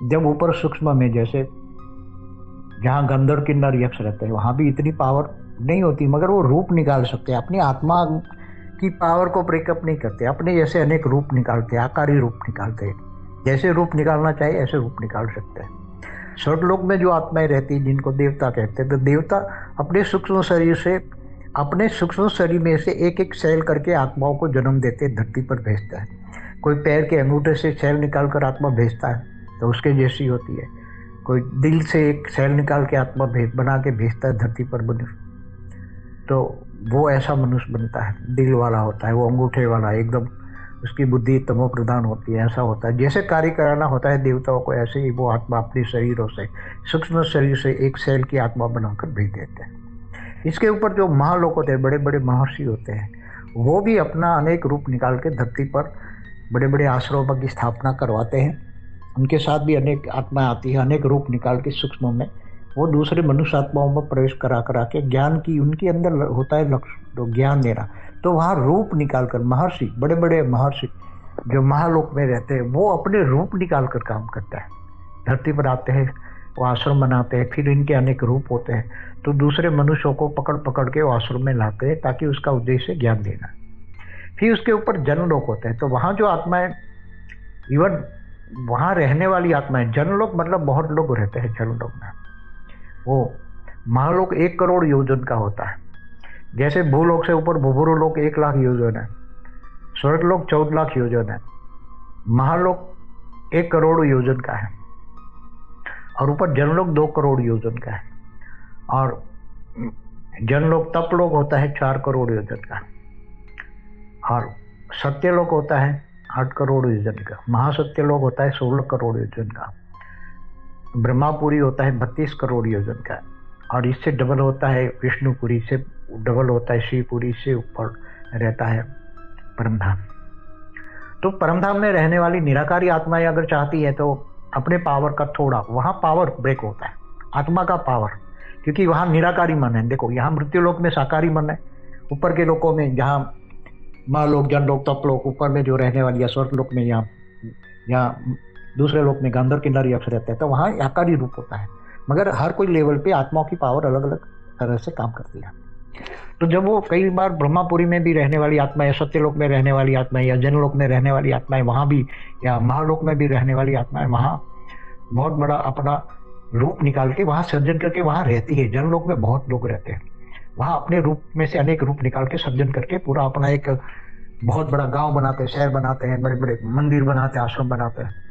जब ऊपर सूक्ष्म में, जैसे जहाँ गंधर्व किन्नर यक्ष रहते हैं, वहाँ भी इतनी पावर नहीं होती, मगर वो रूप निकाल सकते हैं। अपनी आत्मा की पावर को ब्रेकअप नहीं करते, अपने जैसे अनेक रूप निकालते हैं, आकारी रूप निकालते हैं। जैसे रूप निकालना चाहिए ऐसे रूप निकाल सकते हैं। स्वर्गलोक में जो आत्माएं रहती हैं, जिनको देवता कहते हैं, तो देवता अपने सूक्ष्म शरीर से, अपने सूक्ष्म शरीर में से एक एक सेल करके आत्माओं को जन्म देते, धरती पर भेजता है। कोई पैर के अंगूठे से सेल निकाल कर आत्मा भेजता है तो उसके जैसी होती है। कोई दिल से एक सेल निकाल के आत्मा बना के भेजता है धरती पर मनुष्य, तो वो ऐसा मनुष्य बनता है, दिल वाला होता है, वो अंगूठे वाला एकदम, उसकी बुद्धि तमो प्रधान होती है। ऐसा होता है, जैसे कार्य कराना होता है देवताओं को, ऐसे ही वो आत्मा अपने शरीरों से, सूक्ष्म शरीर से एक सेल की आत्मा बनाकर भेज देते हैं। इसके ऊपर जो महालोक होते हैं, बड़े बड़े महर्षि होते हैं, वो भी अपना अनेक रूप निकाल के धरती पर बड़े बड़े आश्रमों की स्थापना करवाते हैं। उनके साथ भी अनेक आत्माएं आती है, अनेक रूप निकाल के सूक्ष्म में वो दूसरे मनुष्य आत्माओं में प्रवेश करा के ज्ञान की, उनके अंदर होता है लक्ष्य, तो ज्ञान देना। तो वहाँ रूप निकाल कर महर्षि, बड़े बड़े महर्षि जो महालोक में रहते हैं, वो अपने रूप निकाल कर काम करता है। धरती पर आते हैं, वो आश्रम बनाते हैं, फिर इनके अनेक रूप होते हैं, तो दूसरे मनुष्यों को पकड़ पकड़ के वो आश्रम में लाते हैं, ताकि उसका उद्देश्य ज्ञान देना। फिर उसके ऊपर जनलोक होते हैं, तो वहाँ जो आत्माएं, इवन वहाँ रहने वाली आत्माएं, जनलोक मतलब बहुत लोग रहते हैं जनलोक में। वो महालोक 1 करोड़ योजन का होता है। जैसे भूलोक से ऊपर भूभुर लोक 1 लाख योजन है, स्वर्गलोक 14 लाख योजन है, महालोक 1 करोड़ योजन का है, और ऊपर जनलोक 2 करोड़ योजन का है, और जनलोक तपलोक होता है 4 करोड़ योजन का, और सत्यलोक होता है 8 करोड़ योजन का, महासत्यलोक होता है 16 करोड़ योजन का, ब्रह्मापुरी होता है 32 करोड़ योजन का, और इससे डबल होता है विष्णुपुरी, से डबल होता है शिवपुरी, से ऊपर रहता है परमधाम। तो परमधाम में रहने वाली निराकारी आत्माएं अगर चाहती है तो अपने पावर का थोड़ा, वहाँ पावर ब्रेक होता है, आत्मा का पावर, क्योंकि वहाँ निराकारी मन है। देखो यहाँ मृत्युलोक में साकारी मन है, ऊपर के लोकों में जहाँ महालोक, जनलोक, तपलोक, ऊपर में जो रहने वाली है स्वर्गलोक में, यहाँ दूसरे लोक में गंधर्व किन्नर यक्ष रहते हैं, तो वहाँ आकारी रूप होता है। मगर हर कोई लेवल पे आत्माओं की पावर अलग अलग तरह से काम करती है। तो जब वो कई बार ब्रह्मापुरी में भी रहने वाली आत्माएं, सत्यलोक में रहने वाली आत्माएं, या जनलोक में रहने वाली आत्माएं वहाँ भी, या महालोक में भी रहने वाली आत्माएं वहाँ बहुत बड़ा अपना रूप निकाल के वहाँ सर्जन करके वहाँ रहती है। जनलोक में बहुत लोग रहते हैं, वहाँ अपने रूप में से अनेक रूप निकाल के सर्जन करके पूरा अपना एक बहुत बड़ा गांव बनाते हैं, शहर बनाते हैं, बड़े बड़े मंदिर बनाते हैं, आश्रम बनाते हैं।